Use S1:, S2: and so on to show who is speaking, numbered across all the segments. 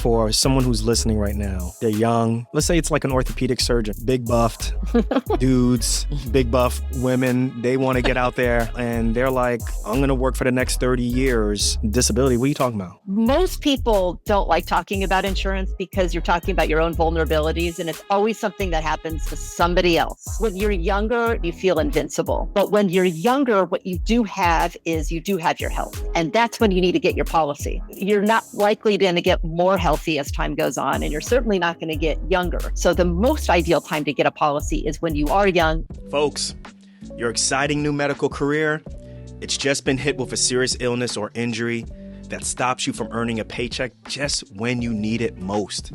S1: for someone who's listening right now. They're young. Let's say it's like an orthopedic surgeon, big buffed dudes, big buff women. They want to get out there and they're like, I'm going to work for the next 30 years. Disability, what are you talking about?
S2: Most people don't like talking about insurance because you're talking about your own vulnerabilities, and it's always something that happens to somebody else. When you're younger, you feel invincible. But when you're younger, what you do have is you do have your health. And that's when you need to get your policy. You're not likely to get more healthy as time goes on, and you're certainly not going to get younger. So the most ideal time to get a policy is when you are young.
S1: Folks, your exciting new medical career, it's just been hit with a serious illness or injury that stops you from earning a paycheck just when you need it most.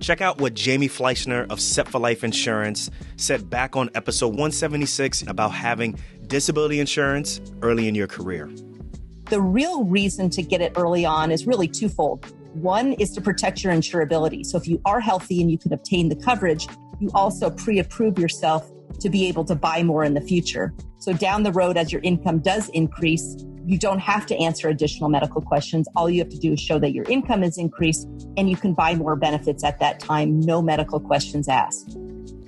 S1: Check out what Jamie Fleischner of Set for Life Insurance said back on episode 176 about having disability insurance early in your career.
S3: The real reason to get it early on is really twofold. One is to protect your insurability. So if you are healthy and you can obtain the coverage, you also pre-approve yourself to be able to buy more in the future. So down the road, as your income does increase, you don't have to answer additional medical questions. All you have to do is show that your income is increased and you can buy more benefits at that time. No medical questions asked.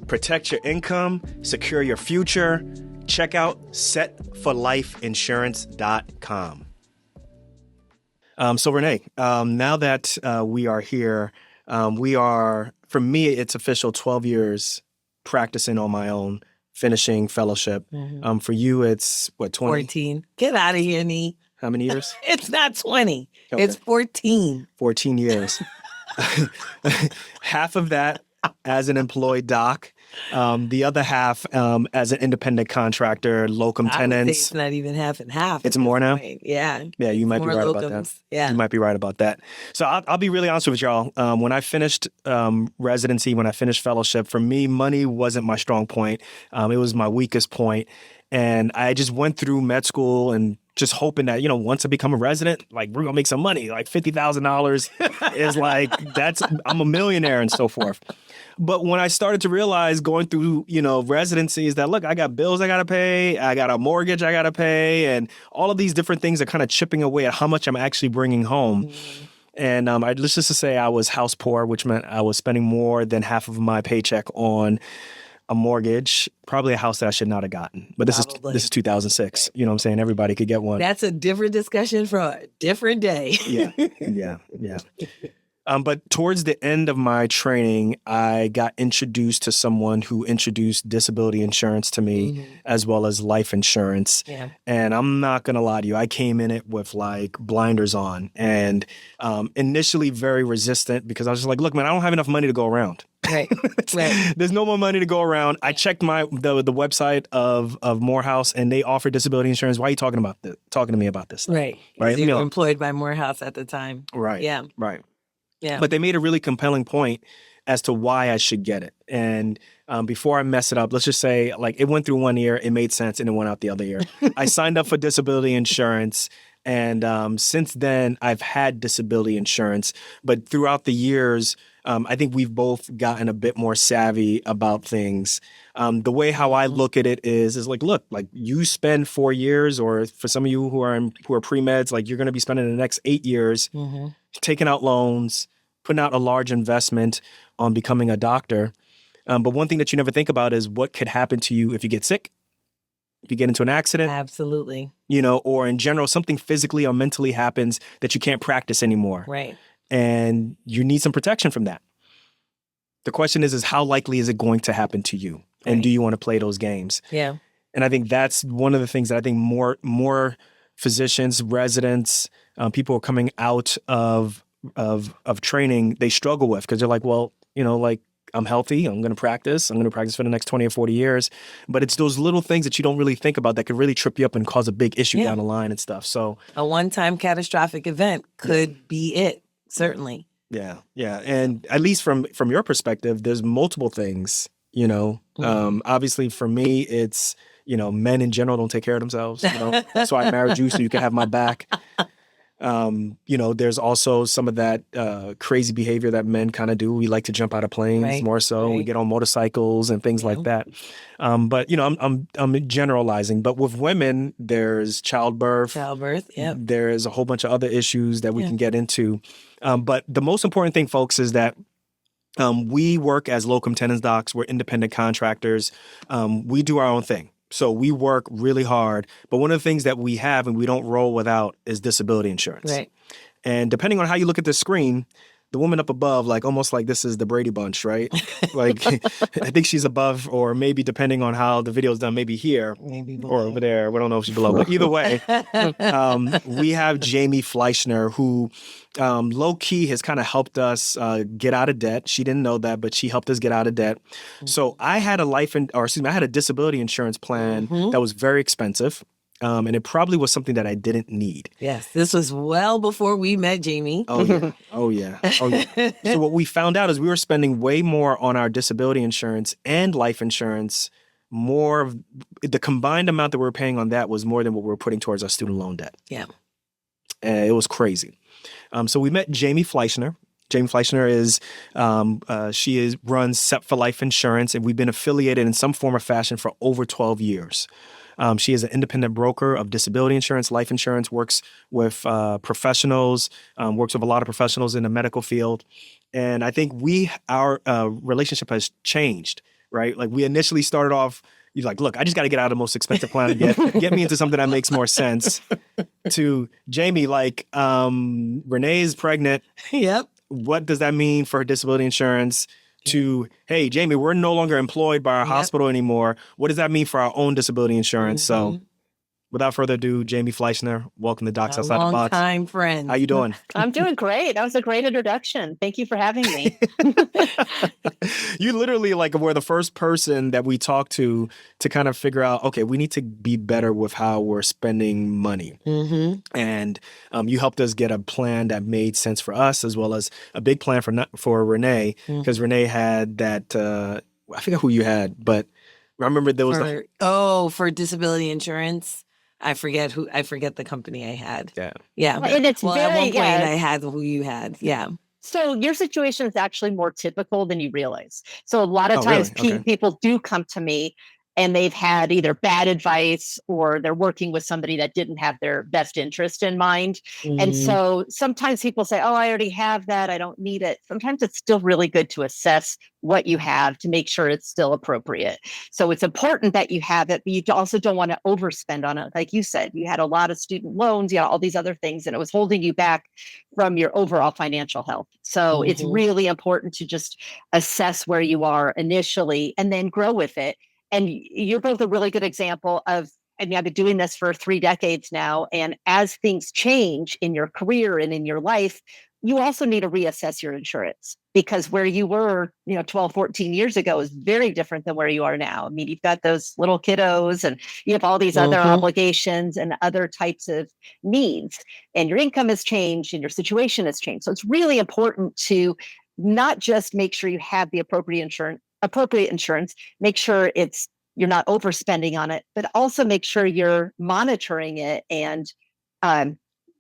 S1: Protect your income, secure your future. Check out setforlifeinsurance.com. So Renee, now that we are here, for me, it's official 12 years practicing on my own, finishing fellowship. Mm-hmm. For you, it's what, 20?
S4: 14. Get out of here, Nii.
S1: How many years?
S4: It's not 20.
S1: Okay.
S4: It's 14.
S1: 14 years. Half of that as an employed doc. The other half as an independent contractor, locum tenens.
S4: It's not even half and half.
S1: It's more now?
S4: Yeah.
S1: Yeah, you might be right
S4: locums.
S1: about that.
S4: Yeah.
S1: You might be right about that. So I'll be really honest with y'all. When I finished residency, when I finished fellowship, for me, money wasn't my strong point. It was my weakest point. And I just went through med school and just hoping that, once I become a resident, like we're going to make some money, like $50,000 is like, I'm a millionaire and so forth. But when I started to realize going through, residency is that, look, I got bills I got to pay, I got a mortgage I got to pay, and all of these different things are kind of chipping away at how much I'm actually bringing home. Mm-hmm. And let's just say I was house poor, which meant I was spending more than half of my paycheck on a mortgage, probably a house that I should not have gotten. But this is 2006. You know what I'm saying? Everybody could get one.
S4: That's a different discussion for a different day.
S1: Yeah. But towards the end of my training, I got introduced to someone who introduced disability insurance to me, mm-hmm. as well as life insurance. Yeah. And I'm not going to lie to you, I came in it with like blinders on and initially very resistant because I was just like, look, man, I don't have enough money to go around.
S4: Right.
S1: There's no more money to go around. I checked the website of Morehouse and they offer disability insurance. Why are you talking to me about this?
S4: Right. You were employed by Morehouse at the time.
S1: Right.
S4: Yeah.
S1: Right.
S4: Yeah.
S1: But they made a really compelling point as to why I should get it. And before I mess it up, let's just say like it went through one ear, it made sense, and it went out the other ear. I signed up for disability insurance. And since then, I've had disability insurance. But throughout the years, I think we've both gotten a bit more savvy about things. The way how I look at it is like, look, like you spend 4 years, or for some of you who are pre-meds, like you're going to be spending the next 8 years mm-hmm. taking out loans, putting out a large investment on becoming a doctor. But one thing that you never think about is what could happen to you if you get sick, if you get into an accident.
S4: Absolutely.
S1: Or in general, something physically or mentally happens that you can't practice anymore.
S4: Right.
S1: And you need some protection from that. The question is how likely is it going to happen to you? Right. And do you want to play those games?
S4: Yeah.
S1: And I think that's one of the things that I think more physicians, residents, people who are coming out of training, they struggle with, because they're like, well, I'm healthy, I'm going to practice for the next 20 or 40 years. But it's those little things that you don't really think about that could really trip you up and cause a big issue down the line and stuff. So
S4: a one-time catastrophic event could be it, certainly.
S1: Yeah. And at least from your perspective, there's multiple things, Mm-hmm. Obviously for me, it's, men in general don't take care of themselves. That's why I married you, so you can have my back. There's also some of that crazy behavior that men kind of do. We like to jump out of planes
S4: Right,
S1: more so. We
S4: right.
S1: get on motorcycles and things like that. But I'm generalizing. But with women, there's childbirth.
S4: Yep.
S1: There's a whole bunch of other issues that we
S4: Yeah.
S1: can get into. But the most important thing, folks, is that we work as locum tenens docs. We're independent contractors. We do our own thing. So we work really hard. But one of the things that we have and we don't roll without is disability insurance.
S4: Right.
S1: And depending on how you look at the screen, the woman up above, like almost like this is the Brady Bunch, right? Like I think she's above, or maybe depending on how the video's done, maybe here
S4: Maybe
S1: or over there. We don't know if she's below. But either way, we have Jamie Fleischner, who low key has kind of helped us get out of debt. She didn't know that, but she helped us get out of debt. So I had I had a disability insurance plan that was very expensive. And it probably was something that I didn't need.
S4: Yes, this was well before we met Jamie.
S1: Oh, yeah. Oh, yeah. Oh, yeah. So what we found out is we were spending way more on our disability insurance and life insurance. More of the combined amount that we were paying on that was more than what we were putting towards our student loan debt.
S4: Yeah.
S1: It was crazy. So we met Jamie Fleischner. Jamie Fleischner runs SEP for Life Insurance, and we've been affiliated in some form or fashion for over 12 years. She is an independent broker of disability insurance, life insurance, works with professionals, works with a lot of professionals in the medical field. And I think our relationship has changed, right? Like we initially started off, you're like, look, I just got to get out of the most expensive plan and get me into something that makes more sense. To Jamie, like, Renee is pregnant.
S4: Yep.
S1: What does that mean for her disability insurance? To, hey, Jamie, we're no longer employed by our hospital anymore. What does that mean for our own disability insurance? So without further ado, Jamie Fleischner, welcome to Docs Outside the Box.
S4: Long-time friend.
S1: How you doing?
S2: I'm doing great. That was a great introduction. Thank you for having me.
S1: You literally were the first person that we talked to kind of figure out, okay, we need to be better with how we're spending money. And you helped us get a plan that made sense for us, as well as a big plan for Renee, because Renee had that, I forget who you had, but I remember there was
S4: for disability insurance. I forget the company I had. Yeah.
S2: Well, and it's
S4: at one point I had who you had. Yeah.
S2: So your situation is actually more typical than you realize. So a lot of times people do come to me and they've had either bad advice or they're working with somebody that didn't have their best interest in mind. And so sometimes people say, oh, I already have that. I don't need it. Sometimes it's still really good to assess what you have to make sure it's still appropriate. So it's important that you have it, but you also don't want to overspend on it. Like you said, you had a lot of student loans, you had all these other things, and it was holding you back from your overall financial health. So it's really important to just assess where you are initially and then grow with it. And you're both a really good example of, I mean, I've been doing this for 3 decades now. And as things change in your career and in your life, you also need to reassess your insurance, because where you were, 12, 14 years ago is very different than where you are now. I mean, you've got those little kiddos and you have all these other obligations and other types of needs, and your income has changed and your situation has changed. So it's really important to not just make sure you have the appropriate insurance, make sure you're not overspending on it, but also make sure you're monitoring it and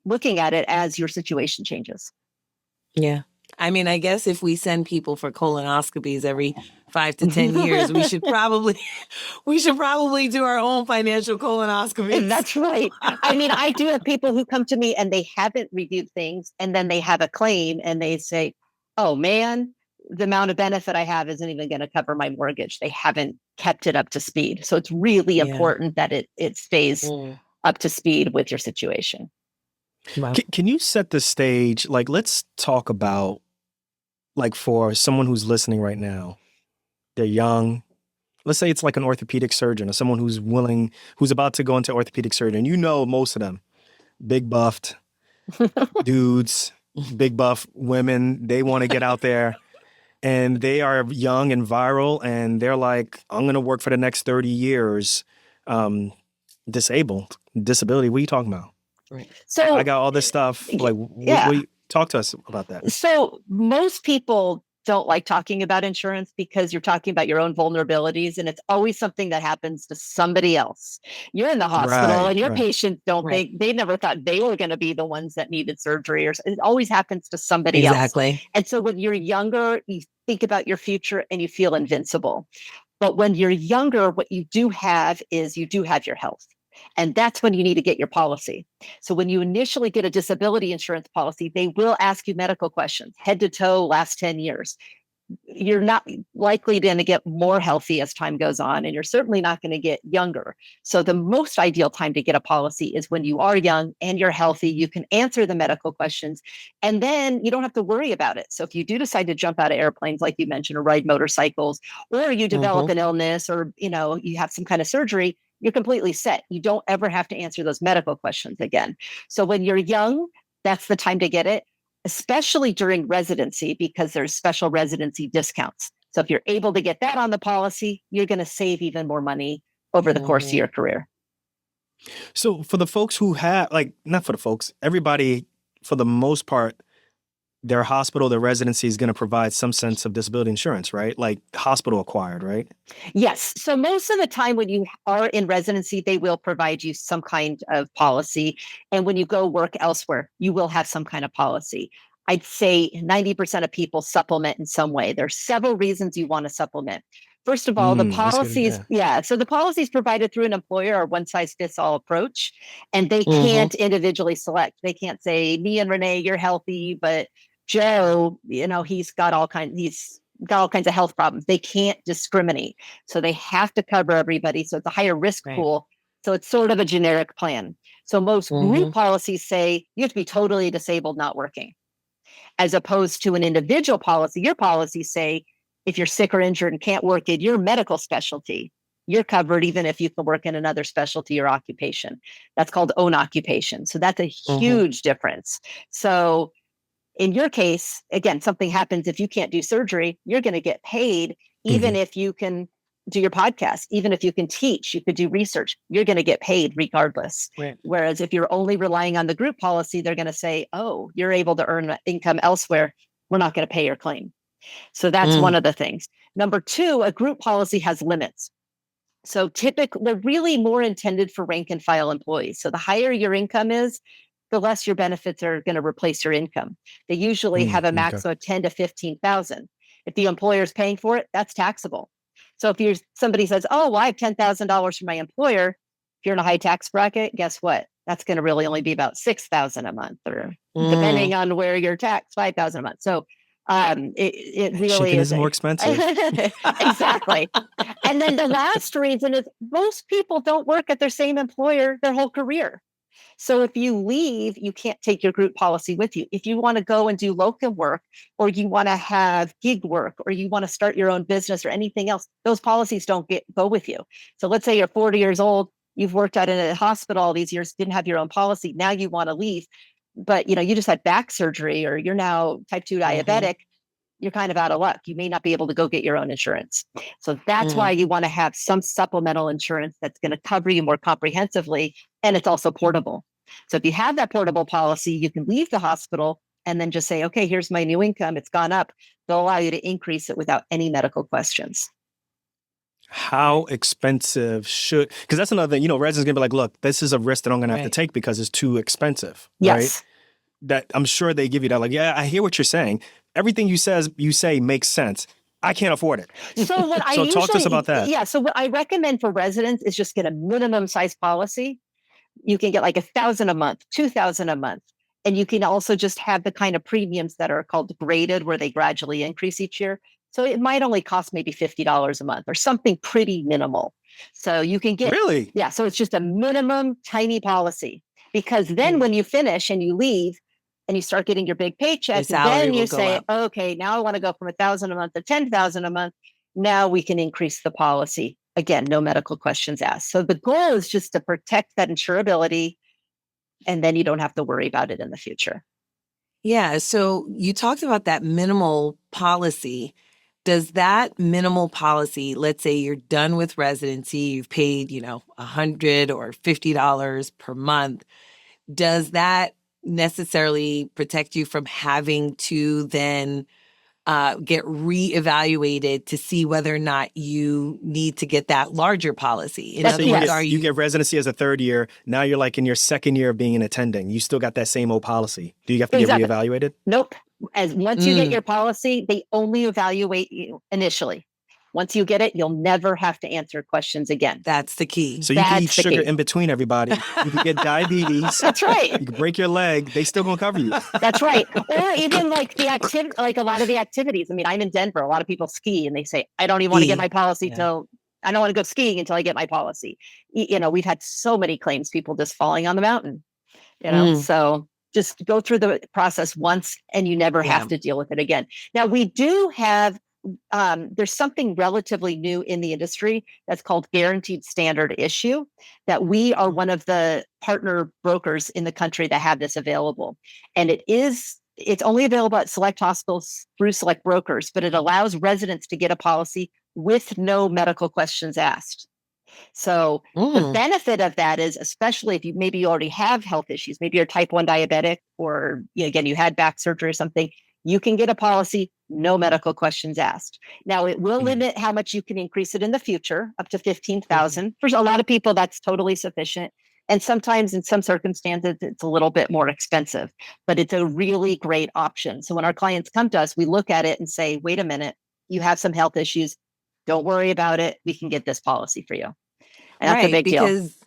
S2: looking at it as your situation changes.
S4: Yeah. I mean, I guess if we send people for colonoscopies every 5 to 10 years, we should probably do our own financial colonoscopy.
S2: That's right. I mean, I do have people who come to me and they haven't reviewed things, and then they have a claim and they say, oh man, the amount of benefit I have isn't even going to cover my mortgage. They haven't kept it up to speed. So it's really important that it stays up to speed with your situation.
S4: Wow.
S1: Can you set the stage? Like, let's talk about, like, for someone who's listening right now, they're young. Let's say it's like an orthopedic surgeon or someone who's about to go into orthopedic surgery. And most of them, big buffed dudes, big buff women, they want to get out there. And they are young and viral, and they're like, I'm going to work for the next 30 years, disability. What are you talking about?
S4: Right.
S2: So
S1: I got all this stuff. Like, talk to us about that.
S2: So most people don't like talking about insurance because you're talking about your own vulnerabilities, and it's always something that happens to somebody else. You're in the hospital and your patients don't think, they never thought they were going to be the ones that needed surgery, or it always happens to somebody else. And so when you're younger, you think about your future and you feel invincible. But when you're younger, what you do have is you do have your health. And that's when you need to get your policy. So when you initially get a disability insurance policy, they will ask you medical questions, head to toe, last 10 years. You're not likely going to get more healthy as time goes on, and you're certainly not going to get younger. So the most ideal time to get a policy is when you are young and you're healthy, you can answer the medical questions, and then you don't have to worry about it. So if you do decide to jump out of airplanes, like you mentioned, or ride motorcycles, or you develop an illness, or you have some kind of surgery, you're completely set. You don't ever have to answer those medical questions again. So when you're young, that's the time to get it, especially during residency, because there's special residency discounts. So if you're able to get that on the policy, you're going to save even more money over the course of your career.
S1: So for the folks who have, not for the folks, everybody, for the most part, their hospital, their residency is going to provide some sense of disability insurance, right? Like hospital acquired, right?
S2: Yes. So most of the time when you are in residency, they will provide you some kind of policy. And when you go work elsewhere, you will have some kind of policy. I'd say 90% of people supplement in some way. There's several reasons you want to supplement. First of all, the policies, so the policies provided through an employer are one size fits all approach, and they can't individually select. They can't say, Nii and Renee, you're healthy, but Joe, he's got all kinds of health problems. They can't discriminate. So they have to cover everybody. So it's a higher risk pool. So it's sort of a generic plan. So most group policies say you have to be totally disabled, not working, as opposed to an individual policy. Your policies say if you're sick or injured and can't work in your medical specialty, you're covered even if you can work in another specialty or occupation. That's called own occupation. So that's a huge difference. So in your case, again, something happens if you can't do surgery, you're going to get paid even if you can do your podcast, even if you can teach, you could do research, you're going to get paid regardless. Whereas if you're only relying on the group policy, they're going to say, oh, you're able to earn income elsewhere, we're not going to pay your claim. So that's one of the things. Number two, a group policy has limits. So typically, they're really more intended for rank and file employees. So the higher your income is, the less your benefits are going to replace your income. They usually have a maximum of 10 to 15,000. If the employer is paying for it, that's taxable. So if somebody says, oh, well, I have $10,000 from my employer, if you're in a high tax bracket, guess what? That's going to really only be about 6,000 a month, or depending on where you're taxed, 5,000 a month. So it really
S1: is more expensive.
S2: Exactly. And then the last reason is most people don't work at their same employer their whole career. So if you leave, you can't take your group policy with you. If you want to go and do locum work, or you want to have gig work, or you want to start your own business or anything else, those policies don't go with you. So let's say you're 40 years old, you've worked out in a hospital all these years, didn't have your own policy. Now you want to leave, but you just had back surgery, or you're now type 2 diabetic. You're kind of out of luck. You may not be able to go get your own insurance. So that's why you want to have some supplemental insurance that's going to cover you more comprehensively. And it's also portable. So if you have that portable policy, you can leave the hospital and then just say, okay, here's my new income. It's gone up. They'll allow you to increase it without any medical questions.
S1: How expensive because that's another thing, residents going to be like, look, this is a risk that I'm going to have to take because it's too expensive.
S2: Yes.
S1: Right? That I'm sure they give you that. Like, yeah, I hear what you're saying. Everything you say makes sense. I can't afford it.
S2: So
S1: talk to us about that.
S2: Yeah. So what I recommend for residents is just get a minimum size policy. You can get like $1,000 a month, $2,000 a month. And you can also just have the kind of premiums that are called graded, where they gradually increase each year. So it might only cost maybe $50 a month or something pretty minimal. So you can get,
S1: really?
S2: Yeah. So it's just a minimum tiny policy, because then when you finish and you leave and you start getting your big paycheck, then you say, okay, now I want to go from $1,000 a month to $10,000 a month. Now we can increase the policy. Again, no medical questions asked. So the goal is just to protect that insurability, and then you don't have to worry about it in the future.
S4: Yeah. So you talked about that minimal policy. Does that minimal policy, let's say you're done with residency, you've paid, $100 or $50 per month, does that necessarily protect you from having to then get reevaluated to see whether or not you need to get that larger policy. In
S1: So
S4: other
S1: you
S4: words,
S1: get, you get residency as a third year. Now you're like in your second year of being an attending. You still got that same old policy. Do you have to
S2: Exactly.
S1: get reevaluated?
S2: Nope. As once you get your policy, they only evaluate you initially. Once you get it, you'll never have to answer questions again.
S4: That's the key.
S1: So you can eat
S2: That's the
S1: sugar
S2: key.
S1: in between everybody. You can get diabetes.
S2: That's right.
S1: You can break your leg. They still gonna cover you.
S2: That's right. Or even like the activity, like a lot of the activities. I mean, I'm in Denver. A lot of people ski and they say, I don't even want to get my policy till I don't want to go skiing until I get my policy. You know, we've had so many claims, people just falling on the mountain, you know, so just go through the process once and you never have to deal with it again. Now we do have, there's something relatively new in the industry that's called guaranteed standard issue, that we are one of the partner brokers in the country that have this available. And it's only available at select hospitals through select brokers, but it allows residents to get a policy with no medical questions asked. So the benefit of that is, especially if you already have health issues, maybe you're type 1 diabetic, or again, you had back surgery or something, you can get a policy, no medical questions asked. Now it will limit how much you can increase it in the future, up to 15,000. For a lot of people, that's totally sufficient. And sometimes in some circumstances, it's a little bit more expensive, but it's a really great option. So when our clients come to us, we look at it and say, wait a minute, you have some health issues. Don't worry about it. We can get this policy for you. And that's a big deal.
S4: Because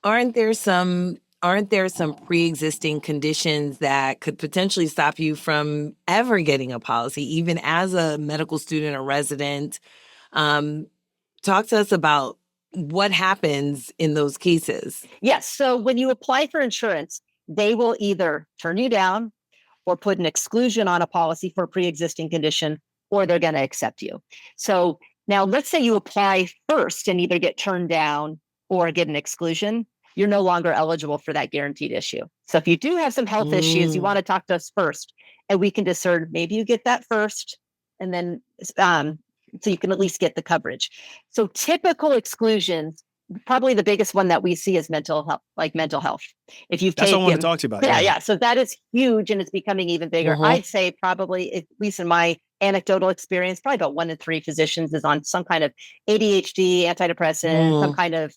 S4: aren't there some pre-existing conditions that could potentially stop you from ever getting a policy, even as a medical student or resident? Talk to us about what happens in those cases.
S2: Yes. So when you apply for insurance, they will either turn you down or put an exclusion on a policy for a pre-existing condition, or they're going to accept you. So now let's say you apply first and either get turned down or get an exclusion. You're no longer eligible for that guaranteed issue. So if you do have some health issues, you want to talk to us first, and we can discern maybe you get that first, and then so you can at least get the coverage. So typical exclusions, probably the biggest one that we see is mental health, like mental health. If you've
S1: That's
S2: taken,
S1: what I want to talk to you about.
S2: Yeah. So that is huge, and it's becoming even bigger. I'd say probably, at least in my anecdotal experience, probably about 1 in 3 physicians is on some kind of ADHD, antidepressant, some kind of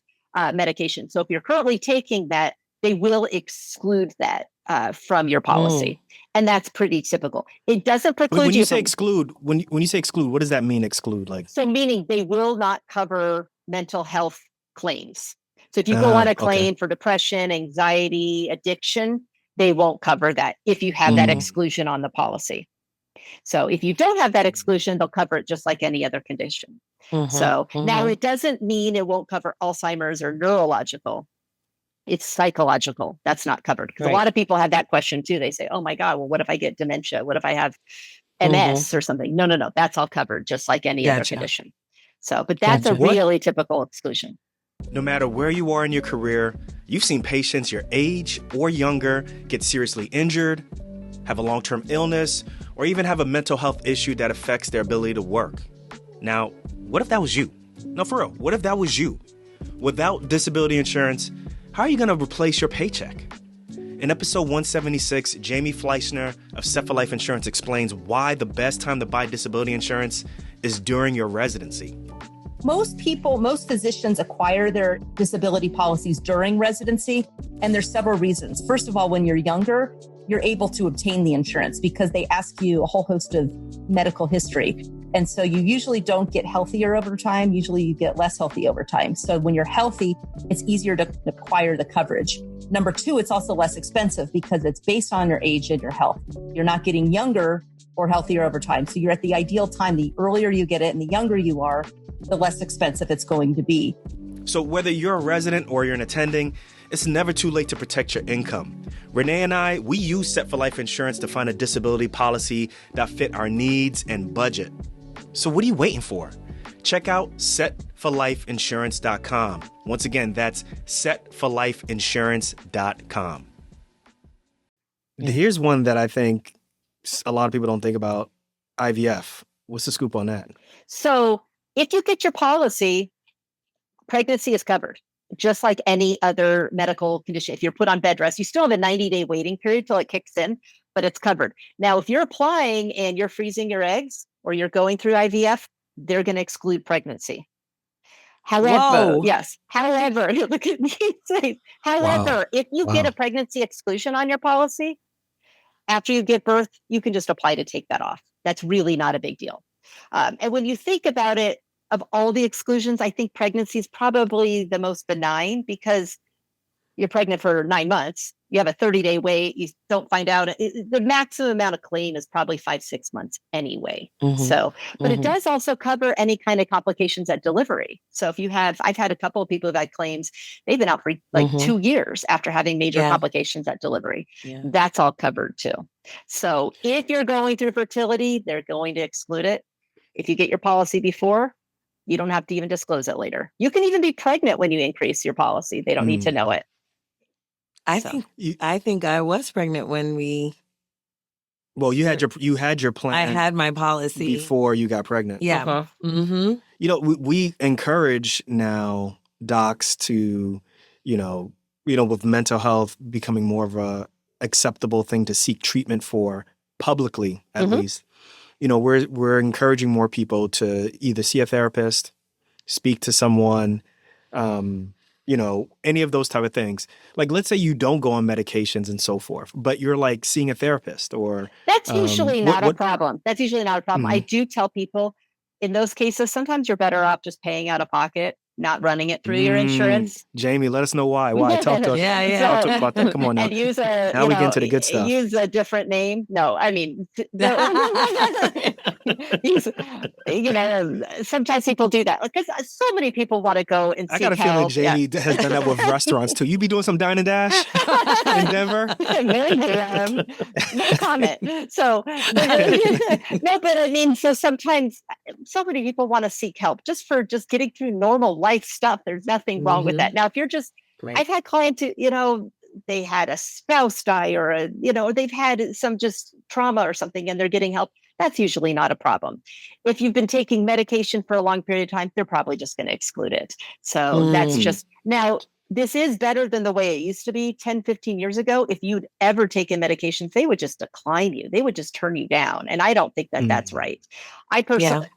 S2: medication. So if you're currently taking that, they will exclude that from your policy. And that's pretty typical. It doesn't preclude
S1: when
S2: you
S1: you say
S2: from,
S1: exclude, when you say exclude, what does that mean, exclude? Like,
S2: so meaning they will not cover mental health claims. So if you go on a claim for depression, anxiety, addiction, they won't cover that if you have that exclusion on the policy. So if you don't have that exclusion, they'll cover it just like any other condition. So now it doesn't mean it won't cover Alzheimer's or neurological. It's psychological. That's not covered. Because a lot of people have that question too. They say, oh my God, well, what if I get dementia? What if I have MS or something? No. That's all covered just like any other condition. So, but that's a really typical exclusion.
S1: No matter where you are in your career, you've seen patients your age or younger get seriously injured, have a long-term illness, or even have a mental health issue that affects their ability to work. Now, what if that was you? No, for real, what if that was you? Without disability insurance, how are you going to replace your paycheck? In episode 176, Jamie Fleischner of Set for Life Insurance explains why the best time to buy disability insurance is during your residency.
S3: Most physicians acquire their disability policies during residency, and there's several reasons. First of all, when you're younger, you're able to obtain the insurance because they ask you a whole host of medical history. And so you usually don't get healthier over time. Usually you get less healthy over time. So when you're healthy, it's easier to acquire the coverage. Number 2, it's also less expensive because it's based on your age and your health. You're not getting younger or healthier over time. So you're at the ideal time. The earlier you get it and the younger you are, the less expensive it's going to be.
S1: So whether you're a resident or you're an attending, it's never too late to protect your income. Renee and I, we use Set for Life Insurance to find a disability policy that fit our needs and budget. So what are you waiting for? Check out setforlifeinsurance.com. Once again, that's setforlifeinsurance.com. Here's one that I think a lot of people don't think about, IVF. What's the scoop on that?
S2: So if you get your policy, pregnancy is covered, just like any other medical condition. If you're put on bed rest, you still have a 90-day waiting period till it kicks in. but it's covered. Now, if you're applying and you're freezing your eggs or you're going through IVF, they're going to exclude pregnancy. However,
S4: Whoa.
S2: yes. However, look at me. However, if you get a pregnancy exclusion on your policy after you give birth, you can just apply to take that off. That's really not a big deal. And when you think about it, of all the exclusions, I think pregnancy is probably the most benign because you're pregnant for 9 months. You have a 30-day wait. You don't find out. The maximum amount of claim is probably 5-6 months anyway. So, but it does also cover any kind of complications at delivery. So if you have, I've had a couple of people who've had claims, they've been out for like 2 years after having major complications at delivery. That's all covered too. So if you're going through fertility, they're going to exclude it. If you get your policy before, you don't have to even disclose it later. You can even be pregnant when you increase your policy. They don't need to know it.
S4: I think I was pregnant when we.
S1: Well, you had your plan.
S4: I had my policy
S1: before you got pregnant.
S4: Yeah.
S1: You know, we encourage now docs to, with mental health becoming more of a acceptable thing to seek treatment for publicly, at least. We're encouraging more people to either see a therapist, speak to someone, any of those type of things. Like, let's say you don't go on medications and so forth, but you're like seeing a therapist or.
S2: That's usually not a problem. That's usually not a problem. I do tell people in those cases, sometimes you're better off just paying out of pocket, not running it through your insurance.
S1: Jamie, let us know why. Why? Talk to us.
S2: Talk
S1: about that. Come on now.
S2: And use
S1: now we get into the good stuff.
S2: Use a different name. No, I mean, sometimes people do that because so many people want to go and seek help.
S1: I got a feeling Jamie has done that with restaurants too. You be doing some dine and dash in Denver?
S2: No comment. So, no, but I mean, so sometimes so many people want to seek help just for getting through normal life stuff. There's nothing wrong with that. Now, if you're just, I've had clients who, they had a spouse die or they've had some just trauma or something and they're getting help. That's usually not a problem. If you've been taking medication for a long period of time, they're probably just going to exclude it. So that's just, now this is better than the way it used to be 10, 15 years ago. If you'd ever taken medications, they would just decline you. They would just turn you down. And I don't think that that's right. I personally,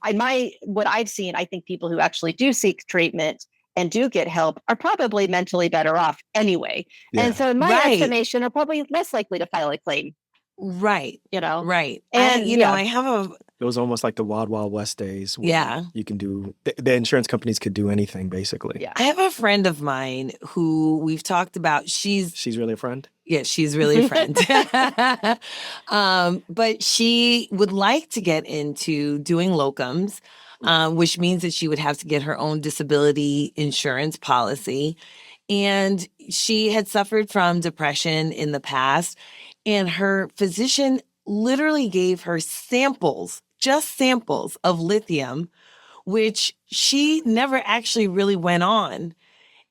S2: what I've seen, I think people who actually do seek treatment and do get help are probably mentally better off anyway. And so in my estimation are probably less likely to file a claim.
S4: Right. Right.
S2: And,
S4: I have
S1: it was almost like the Wild Wild West days. You can do, the insurance companies could do anything basically.
S2: Yeah.
S4: I have a friend of mine who we've talked about. She's
S1: really a friend?
S4: Yeah, she's really a friend. But she would like to get into doing locums, which means that she would have to get her own disability insurance policy. And she had suffered from depression in the past. And her physician literally gave her just samples of lithium, which she never actually really went on.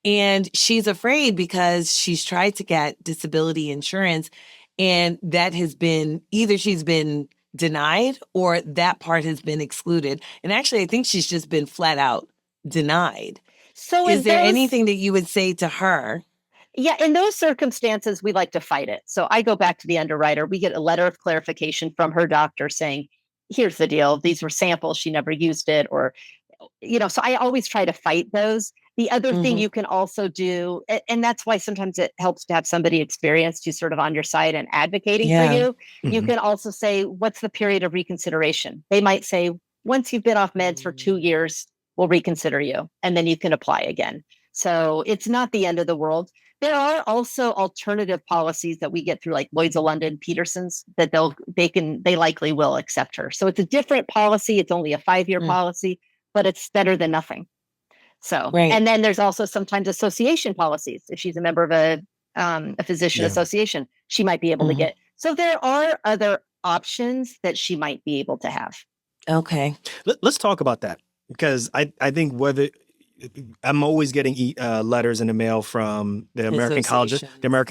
S4: And she's afraid because she's tried to get disability insurance and that has been, either she's been denied or that part has been excluded. And actually, I think she's just been flat out denied.
S2: So
S4: is there anything that you would say to her?
S2: Yeah, in those circumstances, we like to fight it. So I go back to the underwriter. We get a letter of clarification from her doctor saying, here's the deal. These were samples. She never used it. Or, so I always try to fight those. The other thing you can also do, and that's why sometimes it helps to have somebody experienced who's sort of on your side and advocating for you. You can also say, what's the period of reconsideration? They might say, once you've been off meds for 2 years, we'll reconsider you. And then you can apply again. So it's not the end of the world. There are also alternative policies that we get through like Lloyd's of London, Peterson's, that they likely will accept her. So it's a different policy. It's only a 5-year policy, but it's better than nothing. So, and then there's also sometimes association policies. If she's a member of a physician association, she might be able to get. So there are other options that she might be able to have.
S1: Okay. Let's talk about that because I think whether I'm always getting letters in the mail from the American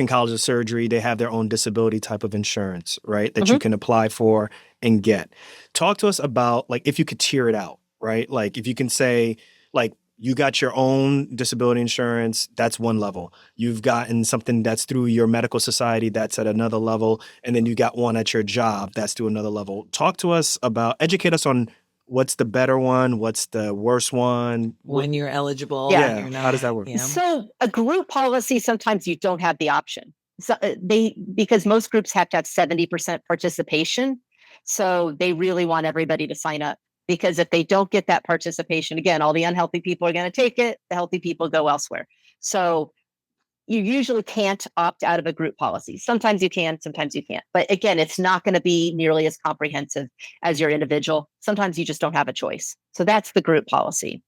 S1: College of Surgery. They have their own disability type of insurance, right? That you can apply for and get. Talk to us about like if you could tier it out, right? Like if you can say like you got your own disability insurance, that's one level. You've gotten something that's through your medical society, that's at another level. And then you got one at your job, that's to another level. Talk to us about, educate us on what's the better one, what's the worst one.
S4: When you're eligible,
S2: Yeah.
S4: when you're not.
S1: How does that work?
S4: Yeah.
S2: So a group policy, sometimes you don't have the option. So because most groups have to have 70% participation. So they really want everybody to sign up, because if they don't get that participation, again, all the unhealthy people are going to take it. The healthy people go elsewhere. So you usually can't opt out of a group policy. Sometimes you can, sometimes you can't. But again, it's not going to be nearly as comprehensive as your individual. Sometimes you just don't have a choice. So that's the group policy.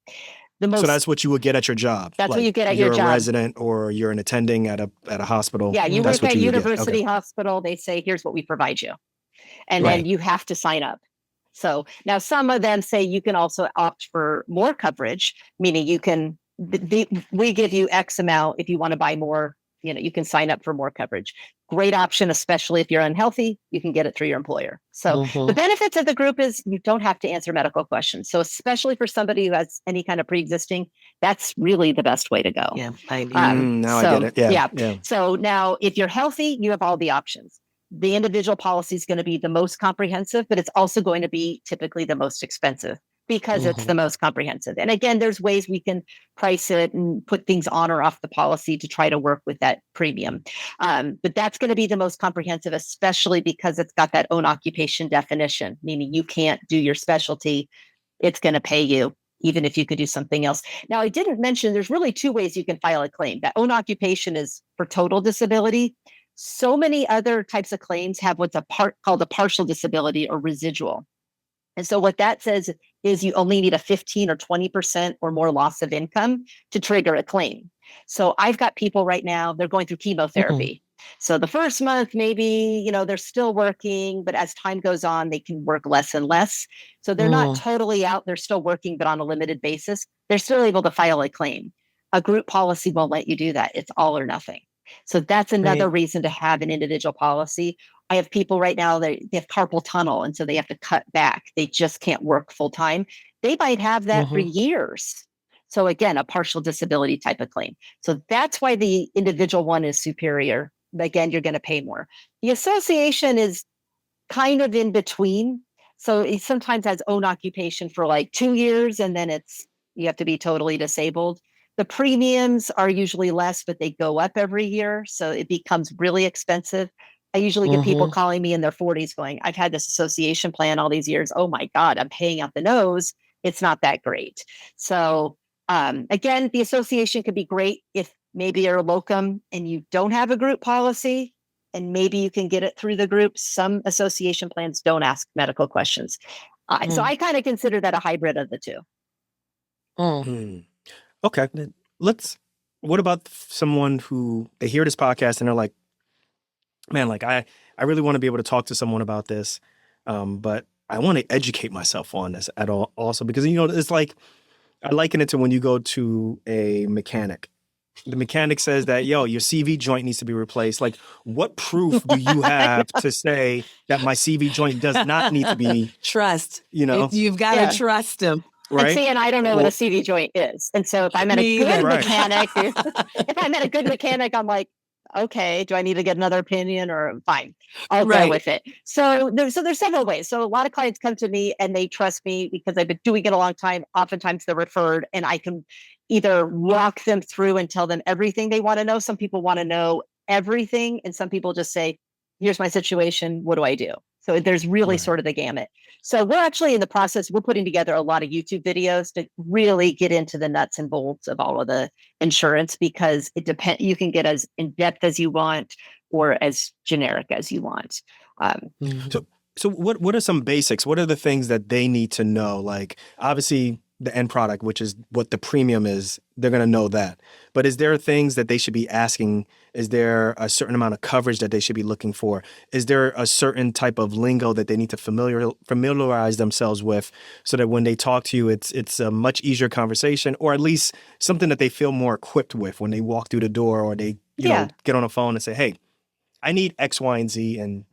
S1: So that's what you would get at your job.
S2: That's what you get at your job.
S1: You're a resident or you're an attending at a hospital.
S2: Yeah, you work at university
S1: Okay.
S2: hospital. They say, here's what we provide you. And
S1: Right.
S2: then you have to sign up. So now some of them say you can also opt for more coverage, meaning you can, we give you X amount if you want to buy more, you can sign up for more coverage. Great option, especially if you're unhealthy, you can get it through your employer. So the benefits of the group is you don't have to answer medical questions. So especially for somebody who has any kind of pre-existing, that's really the best way to go.
S4: Yeah, I
S1: Now I get it. Yeah.
S2: So now if you're healthy, you have all the options. The individual policy is going to be the most comprehensive, but it's also going to be typically the most expensive because it's the most comprehensive. And again, there's ways we can price it and put things on or off the policy to try to work with that premium. But that's going to be the most comprehensive, especially because it's got that own occupation definition, meaning you can't do your specialty. It's going to pay you, even if you could do something else. Now, I didn't mention there's really two ways you can file a claim. That own occupation is for total disability. So many other types of claims have what's called a partial disability or residual. And so what that says is you only need a 15 or 20% or more loss of income to trigger a claim. So I've got people right now, they're going through chemotherapy. So the first month, maybe, they're still working, but as time goes on, they can work less and less. So they're not totally out. They're still working, but on a limited basis. They're still able to file a claim. A group policy won't let you do that. It's all or nothing. So that's another reason to have an individual policy. I have people right now, they have carpal tunnel, and so they have to cut back. They just can't work full time. They might have that for years. So again, a partial disability type of claim. So that's why the individual one is superior. Again, you're going to pay more. The association is kind of in between. So it sometimes has own occupation for like 2 years, and then you have to be totally disabled. The premiums are usually less, but they go up every year. So it becomes really expensive. I usually get people calling me in their 40s going, I've had this association plan all these years. Oh my God, I'm paying out the nose. It's not that great. So again, the association could be great if maybe you're a locum and you don't have a group policy, and maybe you can get it through the group. Some association plans don't ask medical questions. So I kind of consider that a hybrid of the two.
S1: Okay. What about someone who they hear this podcast and they're like, man, like I really want to be able to talk to someone about this. But I want to educate myself on this at all also, because, it's like, I liken it to when you go to a mechanic. The mechanic says that, your CV joint needs to be replaced. Like, what proof do you have to say that my CV joint does not need to be?
S4: Trust.
S1: You've
S4: got to trust him.
S1: Right.
S2: And see, and I don't know what a CV joint is. And so if I'm at a good mechanic, if I'm at a good mechanic, I'm like, okay, do I need to get another opinion, or fine, I'll go with it. So there's several ways. So a lot of clients come to me and they trust me because I've been doing it a long time. Oftentimes they're referred, and I can either walk them through and tell them everything they want to know. Some people want to know everything, and some people just say, here's my situation. What do I do? So there's really sort of the gamut. So we're actually in the process, we're putting together a lot of YouTube videos to really get into the nuts and bolts of all of the insurance, because it depends. You can get as in depth as you want or as generic as you want.
S1: So what are some basics? What are the things that they need to know? Like, obviously the end product, which is what the premium is, they're going to know that. But is there things that they should be asking? Is there a certain amount of coverage that they should be looking for? Is there a certain type of lingo that they need to familiarize themselves with, so that when they talk to you, it's a much easier conversation, or at least something that they feel more equipped with when they walk through the door, or they get on a phone and say, hey, I need X, Y, and Z, and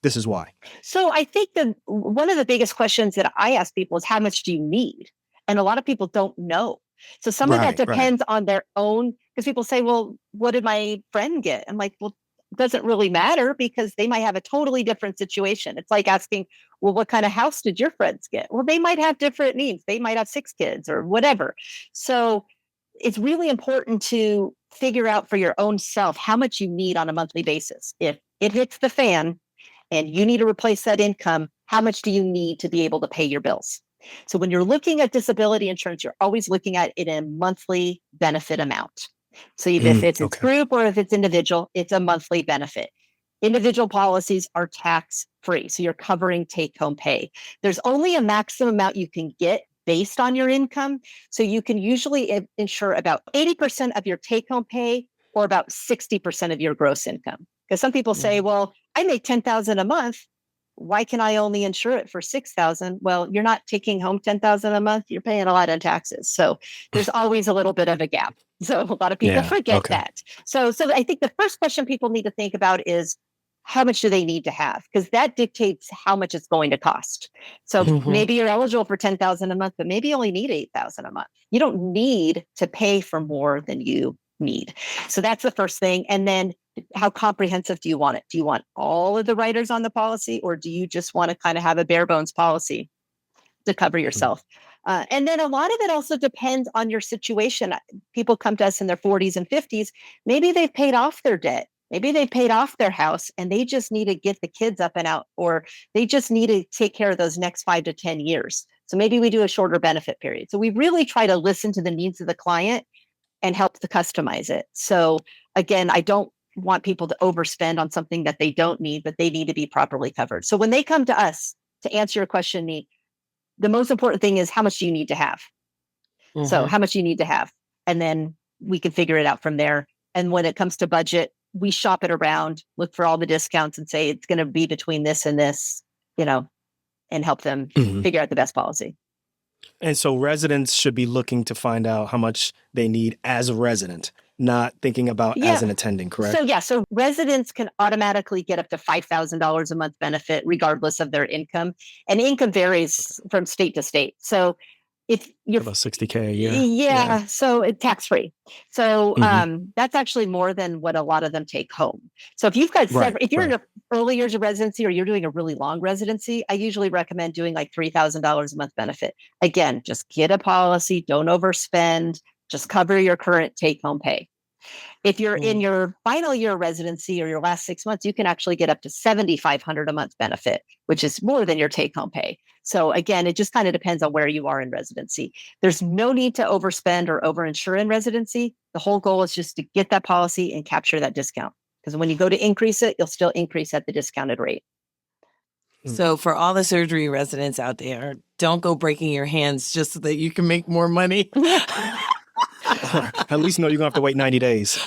S1: this is why.
S2: So I think one of the biggest questions that I ask people is, how much do you need? And a lot of people don't know. So some of that
S1: Right, right.
S2: depends on their own, because people say, well, what did my friend get? I'm like, well, it doesn't really matter because they might have a totally different situation. It's like asking, well, what kind of house did your friends get? Well, they might have different needs. They might have 6 kids or whatever. So it's really important to figure out for your own self how much you need on a monthly basis. If it hits the fan and you need to replace that income, how much do you need to be able to pay your bills? So when you're looking at disability insurance, you're always looking at it in a monthly benefit amount. So if it's
S1: Okay.
S2: group or if it's individual, it's a monthly benefit. Individual policies are tax free. So you're covering take home pay. There's only a maximum amount you can get based on your income. So you can usually insure about 80% of your take home pay or about 60% of your gross income. Because some people say, well, I make $10,000 a month. Why can I only insure it for $6,000? Well, you're not taking home $10,000 a month. You're paying a lot in taxes. So there's always a little bit of a gap. So a lot of people forget that. So I think the first question people need to think about is, how much do they need to have? Because that dictates how much it's going to cost. So maybe you're eligible for $10,000 a month, but maybe you only need $8,000 a month. You don't need to pay for more than you need. So that's the first thing. And then how comprehensive do you want it? Do you want all of the riders on the policy, or do you just want to kind of have a bare bones policy to cover yourself? And then a lot of it also depends on your situation. People come to us in their 40s and 50s. Maybe they've paid off their debt. Maybe they paid off their house and they just need to get the kids up and out, or they just need to take care of those next 5 to 10 years. So maybe we do a shorter benefit period. So we really try to listen to the needs of the client and help to customize it. So again, I don't want people to overspend on something that they don't need, but they need to be properly covered. So when they come to us, to answer your question, Nii, the most important thing is how much do you need to have? So how much you need to have, and then we can figure it out from there. And when it comes to budget, we shop it around, look for all the discounts and say, it's going to be between this and this, and help them figure out the best policy.
S1: And so residents should be looking to find out how much they need as a resident, not thinking about as an attending, correct?
S2: So residents can automatically get up to $5,000 a month benefit regardless of their income. And income varies from state to state. So if you're
S1: about $60K a year.
S2: So it's tax-free. So that's actually more than what a lot of them take home. So if you've got if you're in the early years of residency or you're doing a really long residency, I usually recommend doing like $3,000 a month benefit. Again, just get a policy, don't overspend, just cover your current take-home pay. If you're in your final year of residency or your last 6 months, you can actually get up to $7,500 a month benefit, which is more than your take-home pay. So again, it just kind of depends on where you are in residency. There's no need to overspend or overinsure in residency. The whole goal is just to get that policy and capture that discount. Because when you go to increase it, you'll still increase at the discounted rate.
S4: So for all the surgery residents out there, don't go breaking your hands just so that you can make more money.
S1: At least know you're going to have to wait 90 days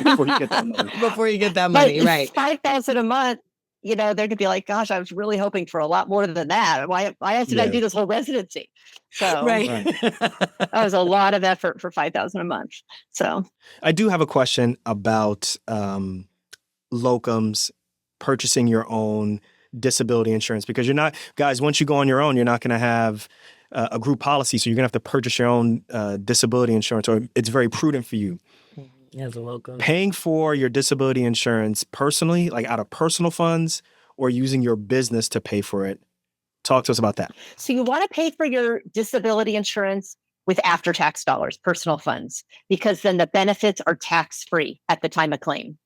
S1: before you get that money.
S4: Before you get that money, right.
S2: $5,000 a month, they're going to be like, gosh, I was really hoping for a lot more than that. Why did I do this whole residency? So that was a lot of effort for $5,000 a month. So
S1: I do have a question about locums purchasing your own disability insurance, because you're not, guys, once you go on your own, you're not going to have a group policy. So you're going to have to purchase your own disability insurance, or it's very prudent for you.
S5: As a locum.
S1: Paying for your disability insurance personally, like out of personal funds, or using your business to pay for it. Talk to us about that.
S2: So you want to pay for your disability insurance with after-tax dollars, personal funds, because then the benefits are tax-free at the time of claim.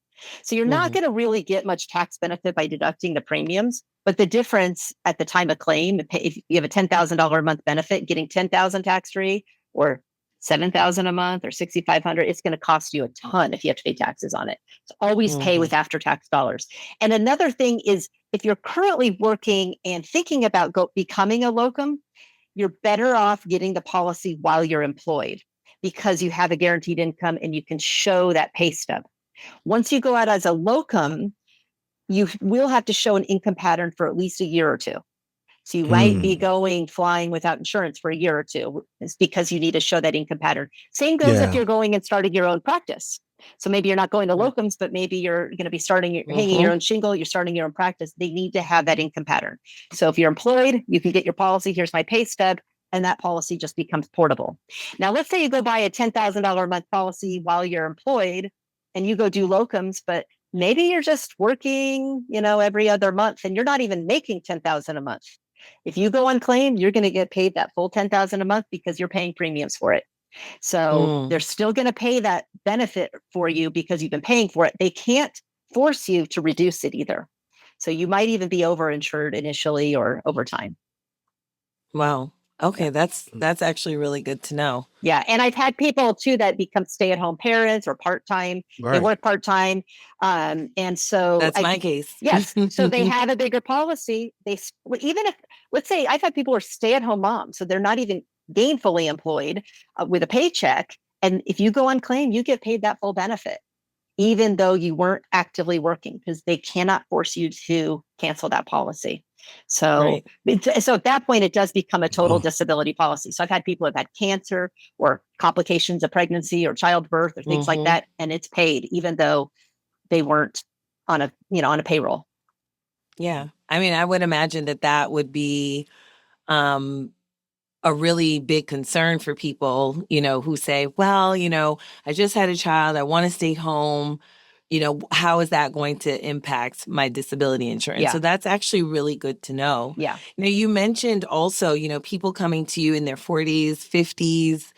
S2: So you're not going to really get much tax benefit by deducting the premiums, but the difference at the time of claim, if you have a $10,000 a month benefit, getting $10,000 tax-free or $7,000 a month or $6,500, it's going to cost you a ton if you have to pay taxes on it. So always pay with after-tax dollars. And another thing is, if you're currently working and thinking about becoming a locum, you're better off getting the policy while you're employed, because you have a guaranteed income and you can show that pay stub. Once you go out as a locum, you will have to show an income pattern for at least a year or two. So you might be flying without insurance for a year or two. It's because you need to show that income pattern. Same goes if you're going and starting your own practice. So maybe you're not going to locums, but maybe you're going to be hanging your own shingle, you're starting your own practice. They need to have that income pattern. So if you're employed, you can get your policy. Here's my pay stub. and that policy just becomes portable. Now, let's say you go buy a $10,000 a month policy while you're employed and you go do locums, but maybe you're just working, every other month and you're not even making $10,000 a month. If you go unclaimed, you're going to get paid that full $10,000 a month because you're paying premiums for it. So they're still going to pay that benefit for you because you've been paying for it. They can't force you to reduce it either. So you might even be overinsured initially or over time.
S4: Wow. Okay, that's actually really good to know.
S2: Yeah, and I've had people too that become stay-at-home parents or part-time.
S1: Right.
S2: They work part-time, and so
S4: that's my case.
S2: Yes, so they have a bigger policy. Even if, let's say, I've had people who are stay-at-home moms, so they're not even gainfully employed with a paycheck, and if you go unclaimed, you get paid that full benefit, even though you weren't actively working, because they cannot force you to cancel that policy. So, so at that point, it does become a total disability policy. So I've had people who've had cancer or complications of pregnancy or childbirth or things like that, and it's paid even though they weren't on a payroll.
S4: Yeah, I mean, I would imagine that would be a really big concern for people, who say, well, I just had a child, I want to stay home. How is that going to impact my disability insurance?
S2: Yeah.
S4: So that's actually really good to know.
S2: Yeah.
S4: Now, you mentioned also, people coming to you in their 40s, 50s.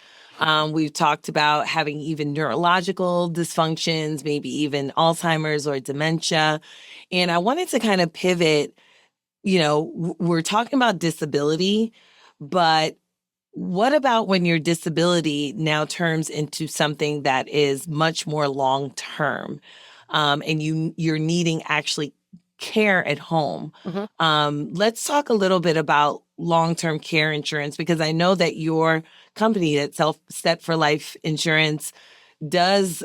S4: We've talked about having even neurological dysfunctions, maybe even Alzheimer's or dementia. And I wanted to kind of pivot, we're talking about disability, but what about when your disability now turns into something that is much more long-term, and you're needing actually care at home? Let's talk a little bit about long-term care insurance, because I know that your company, that Set for Life Insurance, does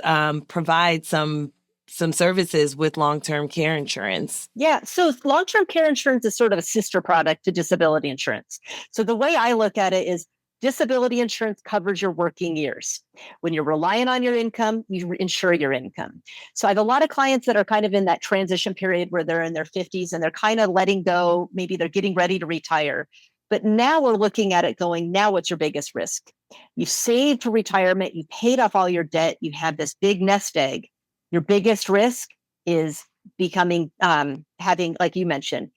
S4: provide some services with long-term care insurance.
S2: Yeah. So long-term care insurance is sort of a sister product to disability insurance. So the way I look at it is disability insurance covers your working years. When you're relying on your income, you insure your income. So I have a lot of clients that are kind of in that transition period where they're in their 50s and they're kind of letting go. Maybe they're getting ready to retire. But now we're looking at it going, now what's your biggest risk? You've saved for retirement. You paid off all your debt. You have this big nest egg. Your biggest risk is becoming, having, like you mentioned,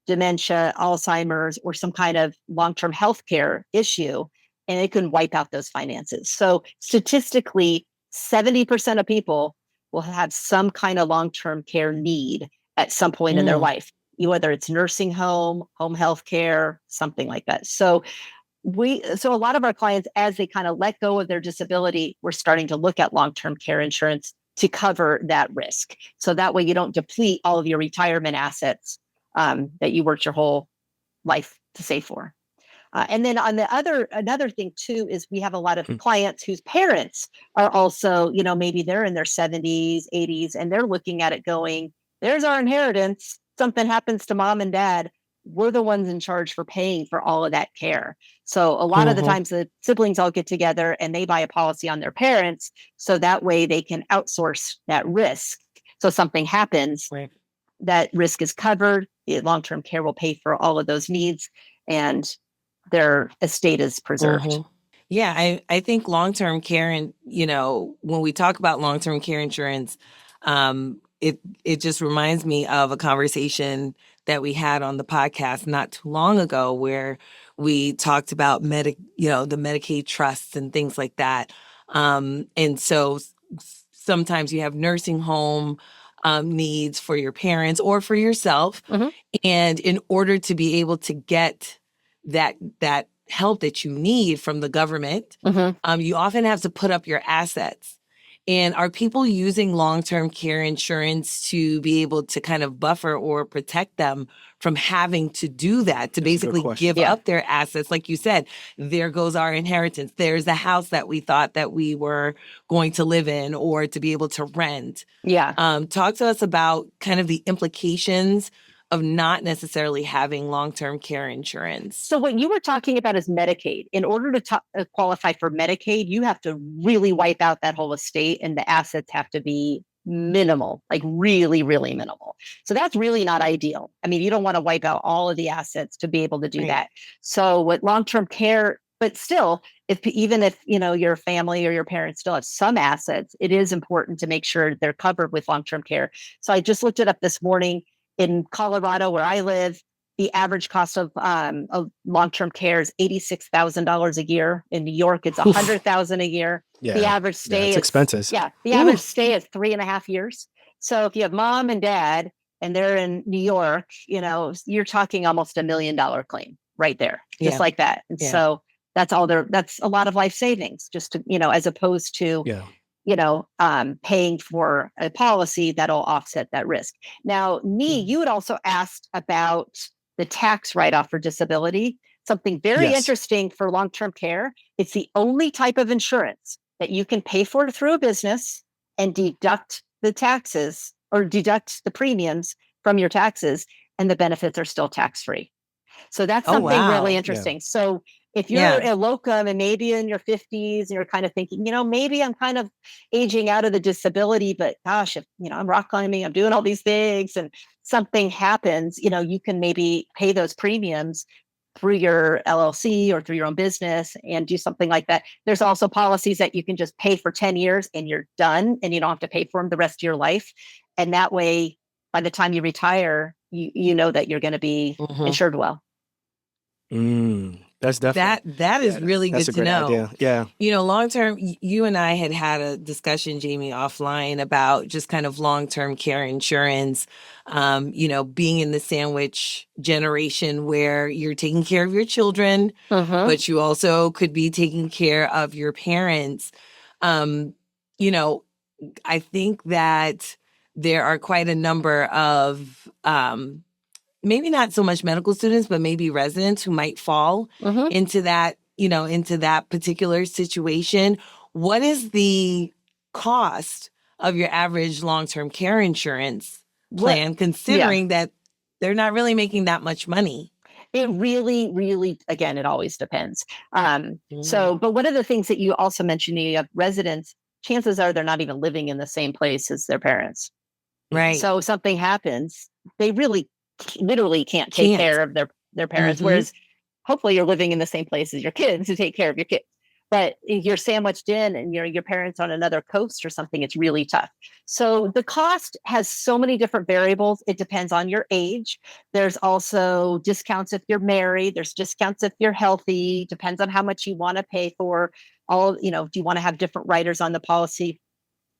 S2: dementia, Alzheimer's, or some kind of long-term healthcare issue, and it can wipe out those finances. So statistically, 70% of people will have some kind of long-term care need at some point in their life, whether it's nursing home health care, something like that. So a lot of our clients, as they kind of let go of their disability, we're starting to look at long-term care insurance to cover that risk. So that way you don't deplete all of your retirement assets that you worked your whole life to save for. And then on another thing too, is we have a lot of clients whose parents are also, maybe they're in their 70s, 80s, and they're looking at it going, there's our inheritance. Something happens to mom and dad, we're the ones in charge for paying for all of that care. So a lot of the times the siblings all get together and they buy a policy on their parents. So that way they can outsource that risk. So something happens, that risk is covered. Long-term care will pay for all of those needs and their estate is preserved.
S4: Yeah, I think long-term care, and when we talk about long-term care insurance, it just reminds me of a conversation that we had on the podcast not too long ago, where we talked about the Medicaid trusts and things like that. And so sometimes you have nursing home needs for your parents or for yourself. And in order to be able to get that help that you need from the government, you often have to put up your assets. And are people using long-term care insurance to be able to kind of buffer or protect them from having to do that, to basically give up their assets? Like you said, there goes our inheritance. There's the house that we thought that we were going to live in or to be able to rent. Talk to us about kind of the implications of not necessarily having long-term care insurance.
S2: So what you were talking about is Medicaid. In order to qualify for Medicaid, you have to really wipe out that whole estate and the assets have to be minimal, like really, really minimal. So that's really not ideal. I mean, you don't want to wipe out all of the assets to be able to do
S4: Right.
S2: that. So what long-term care, but still, even if your family or your parents still have some assets, it is important to make sure they're covered with long-term care. So I just looked it up this morning. In Colorado, where I live, the average cost of long-term care is $86,000 a year. In New York, it's $100,000 a year.
S1: Yeah.
S2: The average stay
S1: it's
S2: is
S1: expensive.
S2: Yeah, the average stay is 3.5 years. So if you have mom and dad and they're in New York, you're talking almost $1 million claim right there, just like that. And so that's a lot of life savings, just to, as opposed to, paying for a policy that'll offset that risk. Now, Nii, you had also asked about the tax write-off for disability, something very interesting for long-term care. It's the only type of insurance that you can pay for through a business and deduct the taxes or deduct the premiums from your taxes, and the benefits are still tax-free. So that's something really interesting. So if you're a locum and maybe in your 50s and you're kind of thinking, maybe I'm kind of aging out of the disability, but gosh, if I'm rock climbing, I'm doing all these things and something happens, you can maybe pay those premiums through your LLC or through your own business and do something like that. There's also policies that you can just pay for 10 years and you're done and you don't have to pay for them the rest of your life. And that way, by the time you retire, you know that you're going to be insured well.
S1: That's definitely
S4: that is really good to know.
S1: Idea. Yeah.
S4: Long term, you and I had a discussion, Jamie, offline about just kind of long term care insurance. Being in the sandwich generation where you're taking care of your children, but you also could be taking care of your parents. I think that there are quite a number of maybe not so much medical students, but maybe residents who might fall into that, into that particular situation. What is the cost of your average long-term care insurance plan, considering that they're not really making that much money?
S2: It really, really, again, it always depends. But one of the things that you also mentioned, you have residents, chances are they're not even living in the same place as their parents.
S4: Right.
S2: So if something happens, they really literally can't take care of their parents. Whereas hopefully you're living in the same place as your kids to take care of your kids. But if you're sandwiched in and your parents on another coast or something, it's really tough. So the cost has so many different variables. It depends on your age. There's also discounts if you're married. There's discounts if you're healthy. Depends on how much you want to pay for all, do you want to have different riders on the policy?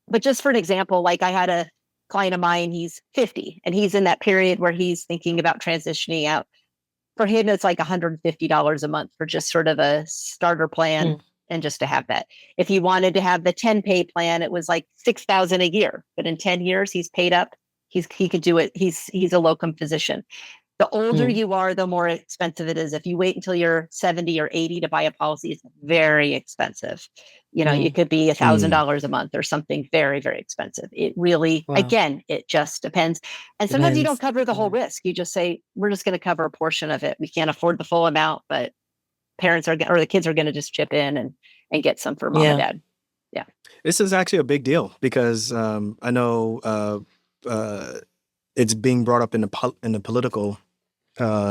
S2: But just for an example, like I had a client of mine, he's 50 and he's in that period where he's thinking about transitioning out. For him, it's like $150 a month for just sort of a starter plan and just to have that. If he wanted to have the 10-pay plan, it was like $6,000 a year. But in 10 years, he's paid up. He could do it. He's a locum physician. The older you are, the more expensive it is. If you wait until you're 70 or 80 to buy a policy, it's very expensive. It could be $1,000 a month or something very, very expensive. It really, again, it just depends. And sometimes you don't cover the whole risk. You just say, we're just going to cover a portion of it. We can't afford the full amount, but the kids are going to just chip in and get some for mom and dad. Yeah.
S1: This is actually a big deal because I know it's being brought up in the political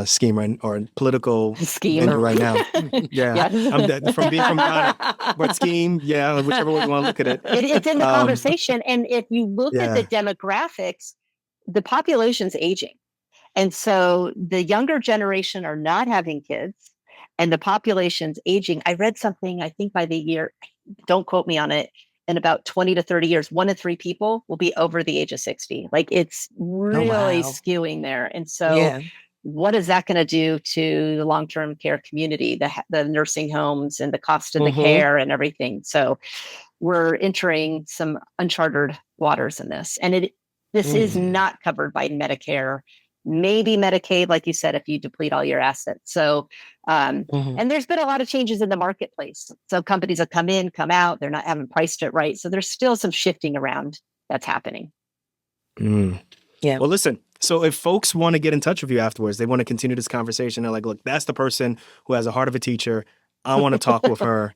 S1: scheme or political
S2: scheme
S1: right now. I'm from being from Ghana, but scheme, whichever way you want to look at it.
S2: It's in the conversation. And if you look at the demographics, the population's aging. And so the younger generation are not having kids and the population's aging. I read something, I think by the year, don't quote me on it, in about 20 to 30 years, 1 in 3 people will be over the age of 60. Like it's really skewing there. And so what is that going to do to the long-term care community, the nursing homes and the cost of the care and everything? So we're entering some uncharted waters in this. And this is not covered by Medicare, maybe Medicaid, like you said, if you deplete all your assets. So, and there's been a lot of changes in the marketplace. So companies have come in, come out, they're not having priced it right. So there's still some shifting around that's happening.
S1: Yeah. Well, listen, so if folks want to get in touch with you afterwards, they want to continue this conversation. They're like, look, that's the person who has a heart of a teacher. I want to talk with her.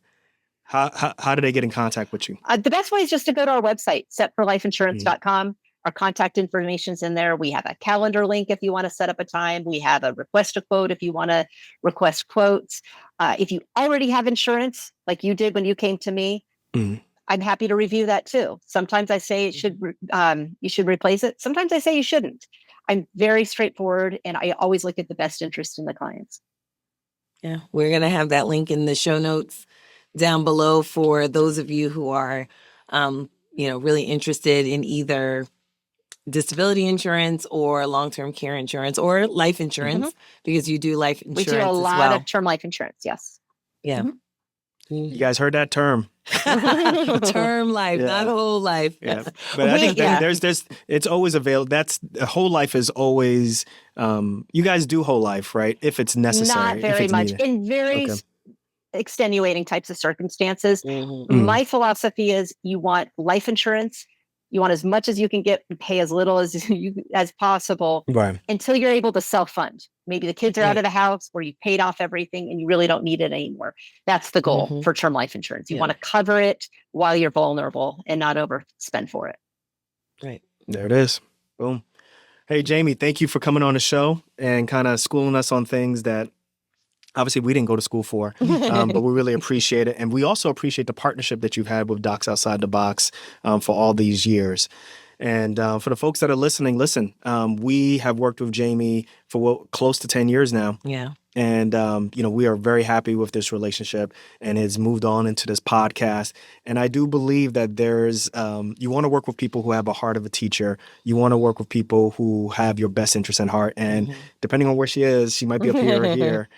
S1: How do they get in contact with you?
S2: The best way is just to go to our website, setforlifeinsurance.com. Our contact information's in there. We have a calendar link if you want to set up a time. We have a request a quote if you want to request quotes. If you already have insurance, like you did when you came to me, I'm happy to review that too. Sometimes I say you should replace it. Sometimes I say you shouldn't. I'm very straightforward, and I always look at the best interest in the clients.
S4: Yeah, we're going to have that link in the show notes down below for those of you who are, really interested in either disability insurance or long-term care insurance or life insurance, because you do life insurance
S2: We do a lot
S4: as well.
S2: of term life insurance. Yes.
S4: Yeah.
S1: You guys heard that term.
S4: Term life, not whole life.
S1: Yeah, but I think there's it's always available. That's whole life is always. You guys do whole life, right? If it's necessary.
S2: Not very much.
S1: Needed.
S2: In very extenuating types of circumstances. My philosophy is you want life insurance. You want as much as you can get and pay as little as possible until you're able to self-fund. Maybe the kids are out of the house or you've paid off everything and you really don't need it anymore. That's the goal for term life insurance. You want to cover it while you're vulnerable and not overspend for it.
S4: Right.
S1: There it is. Boom. Hey, Jamie, thank you for coming on the show and kind of schooling us on things that obviously we didn't go to school for, but we really appreciate it. And we also appreciate the partnership that you've had with Docs Outside the Box for all these years. And for the folks that are listening, listen, we have worked with Jamie for close to 10 years now.
S4: Yeah.
S1: And, we are very happy with this relationship and it's moved on into this podcast. And I do believe that there's, you want to work with people who have a heart of a teacher. You want to work with people who have your best interest in heart. And depending on where she is, she might be up here or here.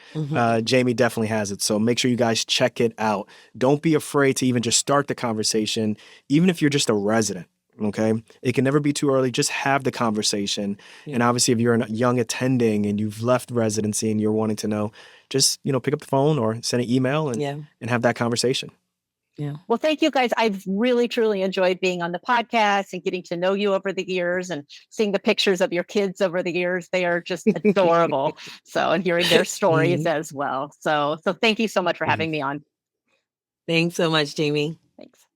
S1: Jamie definitely has it. So make sure you guys check it out. Don't be afraid to even just start the conversation, even if you're just a resident. Okay. It can never be too early. Just have the conversation. Yeah. And obviously, if you're a young attending and you've left residency and you're wanting to know, just, pick up the phone or send an email and have that conversation.
S4: Yeah.
S2: Well, thank you guys. I've really, truly enjoyed being on the podcast and getting to know you over the years and seeing the pictures of your kids over the years. They are just adorable. And hearing their stories as well. So thank you so much for having me on.
S4: Thanks so much, Jamie.
S2: Thanks.